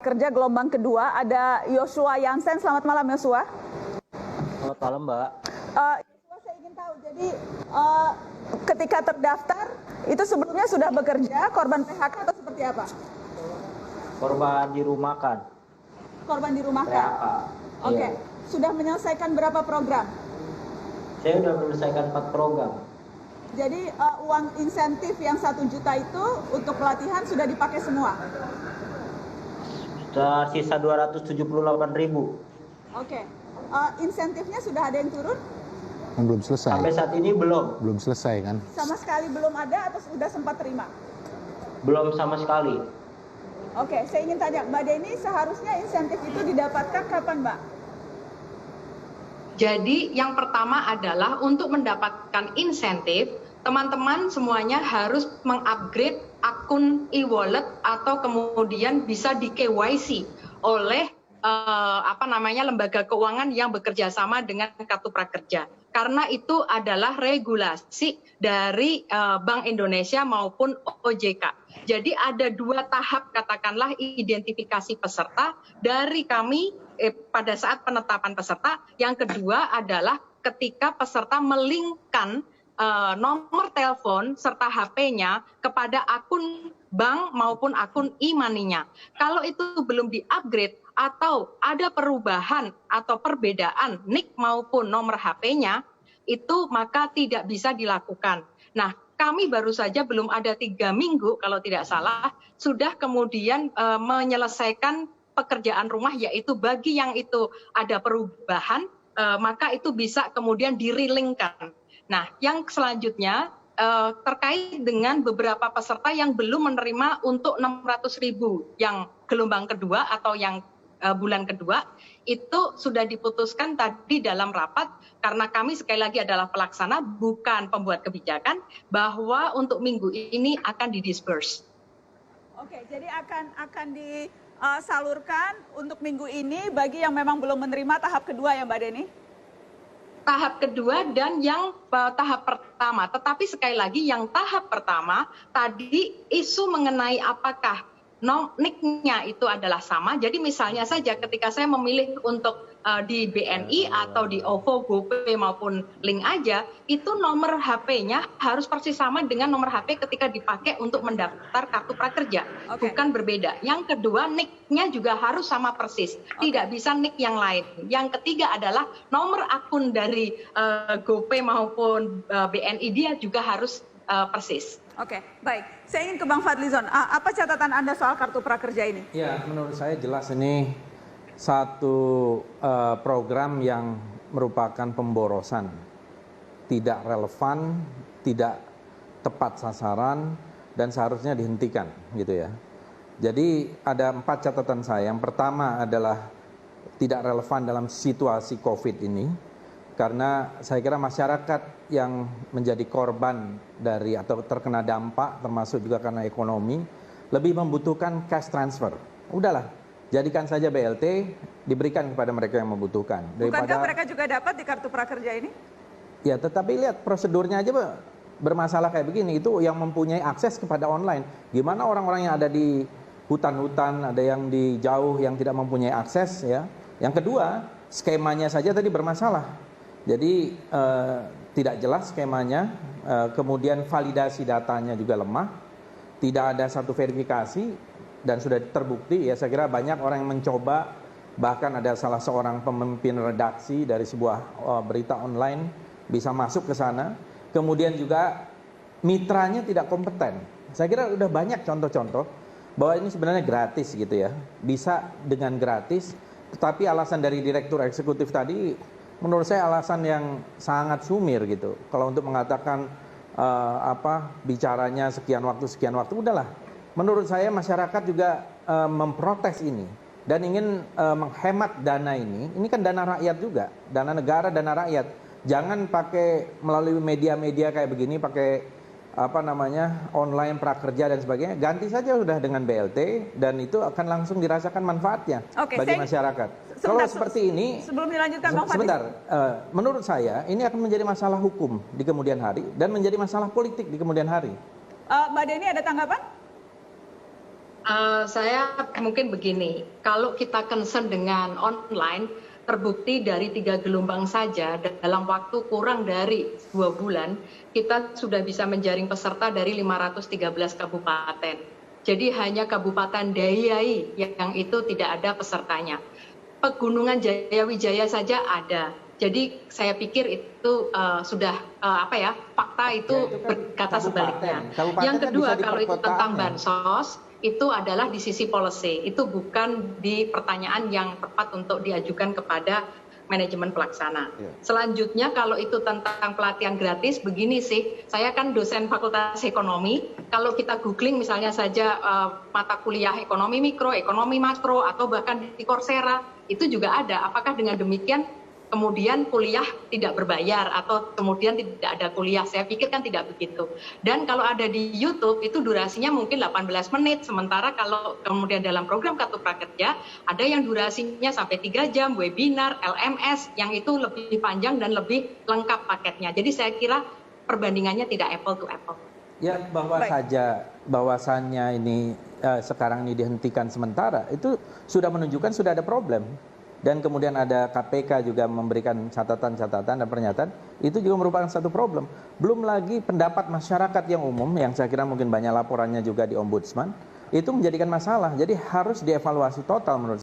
Kerja gelombang kedua ada Yoshua Yansen. Selamat malam Yoshua. Selamat malam Mbak. Yoshua, saya ingin tahu, jadi ketika terdaftar itu sebelumnya sudah bekerja, korban PHK atau seperti apa? Korban dirumahkan. Korban dirumahkan. PHK. Oke. Iya. Sudah menyelesaikan berapa program? Saya sudah menyelesaikan 4 program. Jadi uang insentif yang 1 juta itu untuk pelatihan sudah dipakai semua? Sisa 278.000. Oke. Insentifnya sudah ada yang turun? Belum selesai. Sampai saat ini belum. Belum selesai kan? Sama sekali belum ada atau sudah sempat terima? Belum sama sekali. Oke, saya ingin tanya Mbak Deni, seharusnya insentif itu didapatkan kapan Mbak? Jadi yang pertama adalah untuk mendapatkan insentif, teman-teman semuanya harus mengupgrade akun e-wallet atau kemudian bisa di KYC oleh lembaga keuangan yang bekerja sama dengan Kartu Prakerja. Karena itu adalah regulasi dari Bank Indonesia maupun OJK. Jadi ada 2 tahap katakanlah identifikasi peserta dari kami pada saat penetapan peserta. Yang kedua adalah ketika peserta melinkkan nomor telepon serta HP-nya kepada akun bank maupun akun e-money-nya. Kalau itu belum di-upgrade atau ada perubahan atau perbedaan NIK maupun nomor HP-nya, itu maka tidak bisa dilakukan. Nah, kami baru saja belum ada 3 minggu kalau tidak salah, sudah kemudian menyelesaikan pekerjaan rumah, yaitu bagi yang itu ada perubahan, maka itu bisa kemudian dirilingkan. Nah, yang selanjutnya terkait dengan beberapa peserta yang belum menerima untuk 600.000 yang gelombang kedua atau yang bulan kedua, itu sudah diputuskan tadi dalam rapat karena kami sekali lagi adalah pelaksana bukan pembuat kebijakan, bahwa untuk minggu ini akan didisperse. Oke, jadi akan disalurkan untuk minggu ini bagi yang memang belum menerima tahap kedua ya Mbak Deni? Tahap kedua dan yang tahap pertama. Tetapi sekali lagi yang tahap pertama tadi isu mengenai apakah NIK-nya itu adalah sama. Jadi misalnya saja ketika saya memilih untuk di BNI atau di OVO, GoPay maupun Link aja, itu nomor HP-nya harus persis sama dengan nomor HP ketika dipakai untuk mendaftar Kartu Prakerja. Bukan berbeda. Yang kedua, NIK-nya juga harus sama persis. Tidak bisa NIK yang lain. Yang ketiga adalah nomor akun dari GoPay maupun BNI dia juga harus persis. Oke, baik. Saya ingin ke Bang Fadlizon. Apa catatan Anda soal Kartu Prakerja ini? Ya, menurut saya jelas ini satu program yang merupakan pemborosan, tidak relevan, tidak tepat sasaran, dan seharusnya dihentikan, gitu ya. Jadi ada 4 catatan saya. Yang pertama adalah tidak relevan dalam situasi COVID ini, karena saya kira masyarakat yang menjadi korban dari atau terkena dampak, termasuk juga karena ekonomi, lebih membutuhkan cash transfer. Udahlah, jadikan saja BLT, diberikan kepada mereka yang membutuhkan. Bukankah mereka juga dapat di Kartu Prakerja ini? Ya, tetapi lihat prosedurnya aja bermasalah kayak begini. Itu yang mempunyai akses kepada online. Gimana orang-orang yang ada di hutan-hutan, ada yang di jauh yang tidak mempunyai akses ya. Yang kedua, skemanya saja tadi bermasalah. Jadi tidak jelas skemanya, kemudian validasi datanya juga lemah, tidak ada satu verifikasi, dan sudah terbukti ya, saya kira banyak orang yang mencoba, bahkan ada salah seorang pemimpin redaksi dari sebuah berita online bisa masuk ke sana, kemudian juga mitranya tidak kompeten. Saya kira udah banyak contoh-contoh bahwa ini sebenarnya gratis gitu ya, bisa dengan gratis, tetapi alasan dari direktur eksekutif tadi menurut saya alasan yang sangat sumir gitu. Kalau untuk mengatakan bicaranya sekian waktu, udahlah. Menurut saya masyarakat juga memprotes ini dan ingin menghemat dana ini. Ini kan dana rakyat juga, dana negara, dana rakyat. Jangan pakai melalui media-media kayak begini, pakai online prakerja dan sebagainya. Ganti saja sudah dengan BLT dan itu akan langsung dirasakan manfaatnya bagi masyarakat. Kalau seperti ini, sebelum dilanjutkan Bang Fadli. Sebentar, menurut saya ini akan menjadi masalah hukum di kemudian hari dan menjadi masalah politik di kemudian hari. Mbak Deni ada tanggapan? Saya mungkin begini, kalau kita concern dengan online, terbukti dari 3 gelombang saja dalam waktu kurang dari 2 bulan, kita sudah bisa menjaring peserta dari 513 kabupaten. Jadi hanya Kabupaten Dayai yang itu tidak ada pesertanya. Pegunungan Jayawijaya saja ada. Jadi saya pikir itu sudah fakta itu Ya, itu kan berkata kabupaten. sebaliknya. Kabupaten Yang kan kedua, bisa di kalau itu tentang perkotaannya. bansos, itu adalah di sisi policy. Itu bukan di pertanyaan yang tepat untuk diajukan kepada manajemen pelaksana. Ya. Selanjutnya kalau itu tentang pelatihan gratis, begini sih, saya kan dosen Fakultas Ekonomi, kalau kita googling misalnya saja mata kuliah ekonomi mikro, ekonomi makro, atau bahkan di Coursera, itu juga ada. Apakah dengan demikian kemudian kuliah tidak berbayar atau kemudian tidak ada kuliah? Saya pikir kan tidak begitu. Dan kalau ada di YouTube itu durasinya mungkin 18 menit, sementara kalau kemudian dalam program Kartu Prakerja ada yang durasinya sampai 3 jam, webinar, LMS, yang itu lebih panjang dan lebih lengkap paketnya. Jadi saya kira perbandingannya tidak apple to apple. Ya, bahwasannya ini sekarang ini dihentikan sementara, itu sudah menunjukkan sudah ada problem. Dan kemudian ada KPK juga memberikan catatan-catatan dan pernyataan, itu juga merupakan satu problem. Belum lagi pendapat masyarakat yang umum, yang saya kira mungkin banyak laporannya juga di Ombudsman, itu menjadikan masalah. Jadi harus dievaluasi total menurut